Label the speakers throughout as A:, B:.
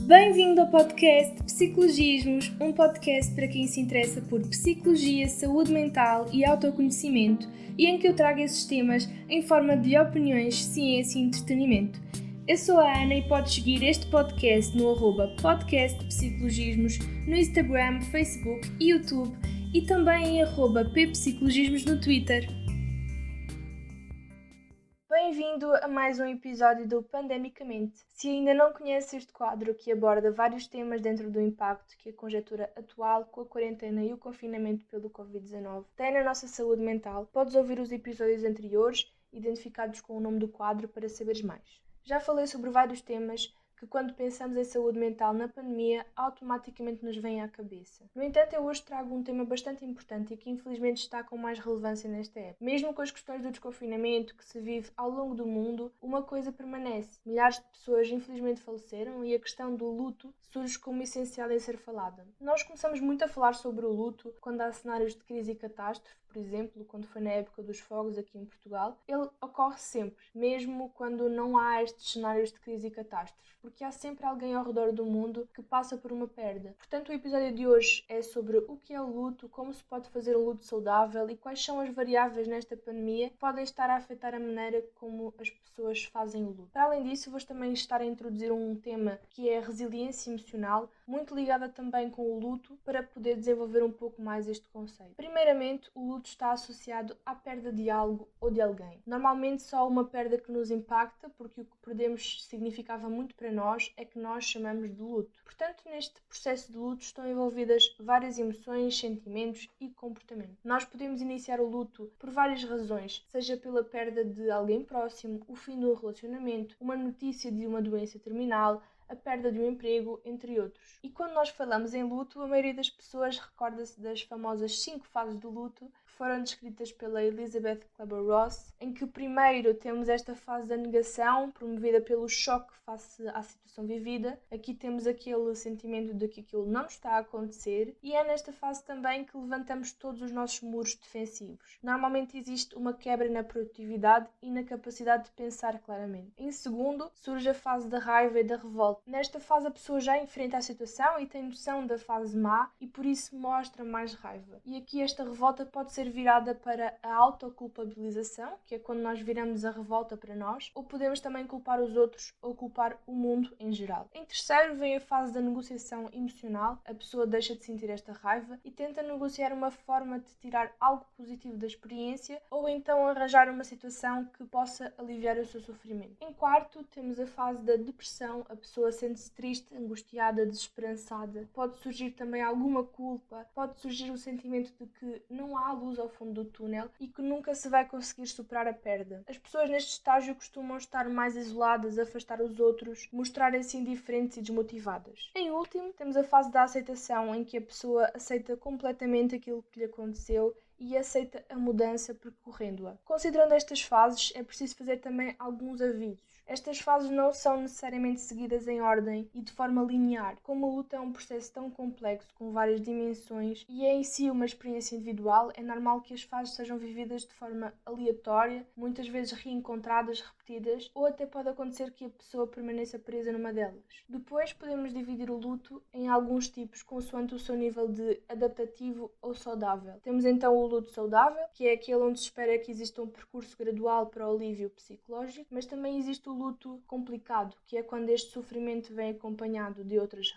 A: Bem-vindo ao podcast Psicologismos, um podcast para quem se interessa por psicologia, saúde mental e autoconhecimento, e em que eu trago esses temas em forma de opiniões, ciência e entretenimento. Eu sou a Ana e podes seguir este podcast no @podcastpsicologismos no Instagram, Facebook e YouTube e também em @ppsicologismos no Twitter. Bem-vindo a mais um episódio do Pandemicamente. Se ainda não conheces este quadro que aborda vários temas dentro do impacto que a conjuntura atual com a quarentena e o confinamento pelo Covid-19 tem na nossa saúde mental, podes ouvir os episódios anteriores, identificados com o nome do quadro, para saberes mais. Já falei sobre vários temas que, quando pensamos em saúde mental na pandemia, automaticamente nos vêm à cabeça. No entanto, eu hoje trago um tema bastante importante e que infelizmente está com mais relevância nesta época. Mesmo com as questões do desconfinamento que se vive ao longo do mundo, uma coisa permanece. Milhares de pessoas infelizmente faleceram e a questão do luto surge como essencial em ser falada. Nós começamos muito a falar sobre o luto quando há cenários de crise e catástrofe. Por exemplo, quando foi na época dos fogos aqui em Portugal, ele ocorre sempre, mesmo quando não há estes cenários de crise e catástrofe, porque há sempre alguém ao redor do mundo que passa por uma perda. Portanto, o episódio de hoje é sobre o que é o luto, como se pode fazer um luto saudável e quais são as variáveis nesta pandemia que podem estar a afetar a maneira como as pessoas fazem o luto. Para além disso, vou também estar a introduzir um tema que é a resiliência emocional, muito ligada também com o luto, para poder desenvolver um pouco mais este conceito. Primeiramente, o luto está associado à perda de algo ou de alguém. Normalmente só uma perda que nos impacta, porque o que perdemos significava muito para nós, é que nós chamamos de luto. Portanto, neste processo de luto estão envolvidas várias emoções, sentimentos e comportamento. Nós podemos iniciar o luto por várias razões, seja pela perda de alguém próximo, o fim do relacionamento, uma notícia de uma doença terminal, a perda de um emprego, entre outros. E quando nós falamos em luto, a maioria das pessoas recorda-se das famosas 5 fases do luto, que foram descritas pela Elizabeth Kubler-Ross, em que primeiro temos esta fase da negação, promovida pelo choque face à situação vivida. Aqui temos aquele sentimento de que aquilo não está a acontecer, e é nesta fase também que levantamos todos os nossos muros defensivos. Normalmente existe uma quebra na produtividade e na capacidade de pensar claramente. Em segundo, surge a fase da raiva e da revolta. Nesta fase a pessoa já enfrenta a situação e tem noção da fase má e por isso mostra mais raiva. E aqui esta revolta pode ser virada para a autoculpabilização, que é quando nós viramos a revolta para nós, ou podemos também culpar os outros ou culpar o mundo em geral. Em terceiro vem a fase da negociação emocional. A pessoa deixa de sentir esta raiva e tenta negociar uma forma de tirar algo positivo da experiência ou então arranjar uma situação que possa aliviar o seu sofrimento. Em quarto temos a fase da depressão. A pessoa sente-se triste, angustiada, desesperançada. Pode surgir também alguma culpa, pode surgir o sentimento de que não há luz ao fundo do túnel e que nunca se vai conseguir superar a perda. As pessoas neste estágio costumam estar mais isoladas, afastar os outros, mostrarem-se indiferentes e desmotivadas. Em último, temos a fase da aceitação, em que a pessoa aceita completamente aquilo que lhe aconteceu e aceita a mudança percorrendo-a. Considerando estas fases, é preciso fazer também alguns avisos. Estas fases não são necessariamente seguidas em ordem e de forma linear. Como o luto é um processo tão complexo, com várias dimensões, e é em si uma experiência individual, é normal que as fases sejam vividas de forma aleatória, muitas vezes reencontradas, repetidas, ou até pode acontecer que a pessoa permaneça presa numa delas. Depois podemos dividir o luto em alguns tipos, consoante o seu nível de adaptativo ou saudável. Temos então o luto saudável, que é aquele onde se espera que exista um percurso gradual para o alívio psicológico, mas também existe o luto complicado, que é quando este sofrimento vem acompanhado de outras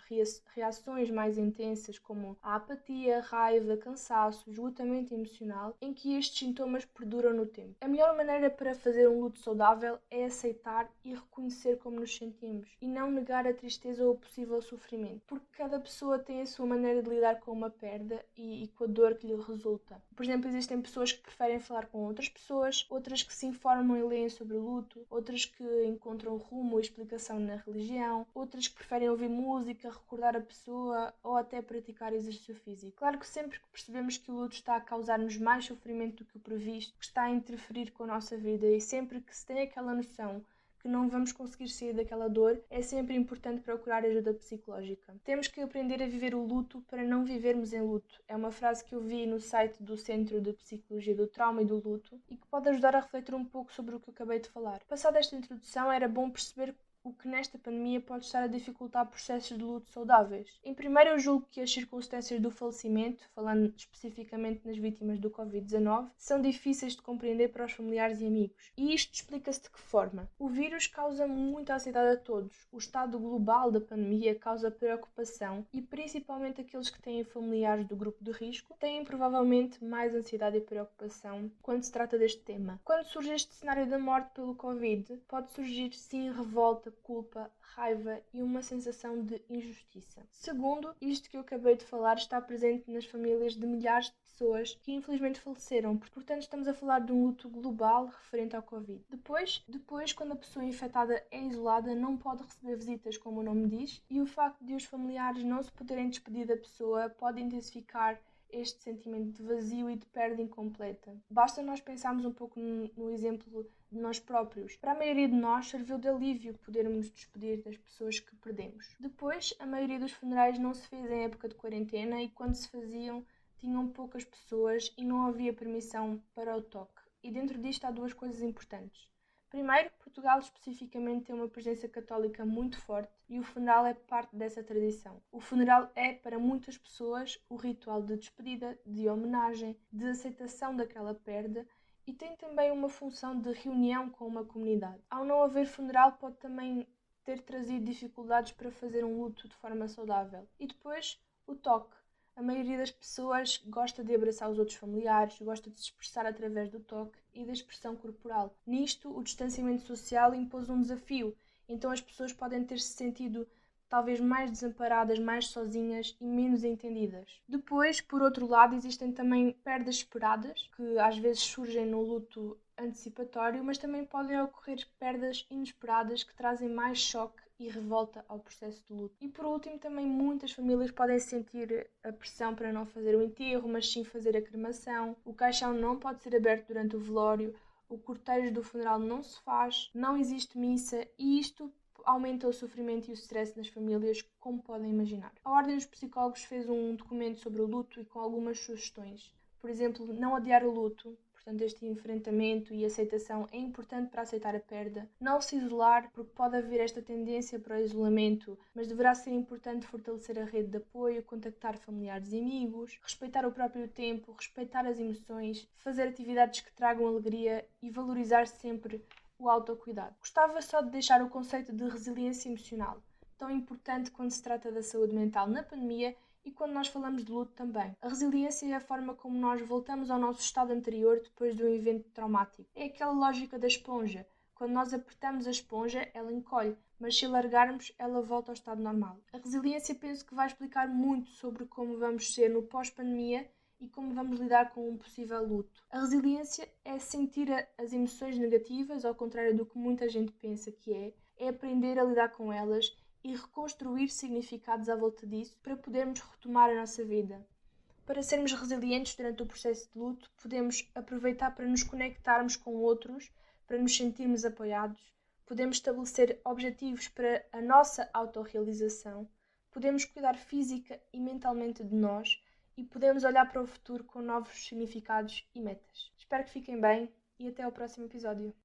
A: reações mais intensas, como a apatia, raiva, cansaço, esgotamento emocional, em que estes sintomas perduram no tempo. A melhor maneira para fazer um luto saudável é aceitar e reconhecer como nos sentimos, e não negar a tristeza ou o possível sofrimento, porque cada pessoa tem a sua maneira de lidar com uma perda e com a dor que lhe resulta. Por exemplo, existem pessoas que preferem falar com outras pessoas, outras que se informam e leem sobre o luto, outras que encontram rumo ou explicação na religião, outras que preferem ouvir música, recordar a pessoa ou até praticar exercício físico. Claro que sempre que percebemos que o luto está a causar-nos mais sofrimento do que o previsto, que está a interferir com a nossa vida, e sempre que se tem aquela noção que não vamos conseguir sair daquela dor, é sempre importante procurar ajuda psicológica. Temos que aprender a viver o luto para não vivermos em luto. É uma frase que eu vi no site do Centro de Psicologia do Trauma e do Luto e que pode ajudar a refletir um pouco sobre o que eu acabei de falar. Passada esta introdução, era bom perceber o que nesta pandemia pode estar a dificultar processos de luto saudáveis. Em primeiro, eu julgo que as circunstâncias do falecimento, falando especificamente nas vítimas do Covid-19, são difíceis de compreender para os familiares e amigos. E isto explica-se de que forma? O vírus causa muita ansiedade a todos. O estado global da pandemia causa preocupação e principalmente aqueles que têm familiares do grupo de risco têm provavelmente mais ansiedade e preocupação quando se trata deste tema. Quando surge este cenário da morte pelo Covid, pode surgir sim revolta, culpa, raiva e uma sensação de injustiça. Segundo, isto que eu acabei de falar está presente nas famílias de milhares de pessoas que infelizmente faleceram, portanto estamos a falar de um luto global referente ao Covid. Depois, quando a pessoa infectada é isolada, não pode receber visitas, como o nome diz, e o facto de os familiares não se poderem despedir da pessoa pode intensificar este sentimento de vazio e de perda incompleta. Basta nós pensarmos um pouco no exemplo de nós próprios. Para a maioria de nós serviu de alívio podermos nos despedir das pessoas que perdemos. Depois, a maioria dos funerais não se fez em época de quarentena e quando se faziam, tinham poucas pessoas e não havia permissão para o toque. E dentro disto há duas coisas importantes. Primeiro, Portugal especificamente tem uma presença católica muito forte e o funeral é parte dessa tradição. O funeral é, para muitas pessoas, o ritual de despedida, de homenagem, de aceitação daquela perda e tem também uma função de reunião com uma comunidade. Ao não haver funeral, pode também ter trazido dificuldades para fazer um luto de forma saudável. E depois, o toque. A maioria das pessoas gosta de abraçar os outros familiares, gosta de se expressar através do toque e da expressão corporal. Nisto, o distanciamento social impôs um desafio, então as pessoas podem ter-se sentido talvez mais desamparadas, mais sozinhas e menos entendidas. Depois, por outro lado, existem também perdas esperadas, que às vezes surgem no luto antecipatório, mas também podem ocorrer perdas inesperadas que trazem mais choque e revolta ao processo de luto. E por último, também muitas famílias podem sentir a pressão para não fazer o enterro, mas sim fazer a cremação. O caixão não pode ser aberto durante o velório, o cortejo do funeral não se faz, não existe missa e isto aumenta o sofrimento e o stress nas famílias, como podem imaginar. A Ordem dos Psicólogos fez um documento sobre o luto e com algumas sugestões. Por exemplo, não adiar o luto. Portanto, este enfrentamento e aceitação é importante para aceitar a perda. Não se isolar, porque pode haver esta tendência para o isolamento, mas deverá ser importante fortalecer a rede de apoio, contactar familiares e amigos, respeitar o próprio tempo, respeitar as emoções, fazer atividades que tragam alegria e valorizar sempre o autocuidado. Gostava só de deixar o conceito de resiliência emocional, tão importante quando se trata da saúde mental na pandemia e quando nós falamos de luto também. A resiliência é a forma como nós voltamos ao nosso estado anterior depois de um evento traumático. É aquela lógica da esponja. Quando nós apertamos a esponja, ela encolhe, mas se alargarmos, ela volta ao estado normal. A resiliência penso que vai explicar muito sobre como vamos ser no pós-pandemia e como vamos lidar com um possível luto. A resiliência é sentir as emoções negativas, ao contrário do que muita gente pensa que é aprender a lidar com elas e reconstruir significados à volta disso para podermos retomar a nossa vida. Para sermos resilientes durante o processo de luto, podemos aproveitar para nos conectarmos com outros, para nos sentirmos apoiados, podemos estabelecer objetivos para a nossa autorrealização, podemos cuidar física e mentalmente de nós e podemos olhar para o futuro com novos significados e metas. Espero que fiquem bem e até ao próximo episódio.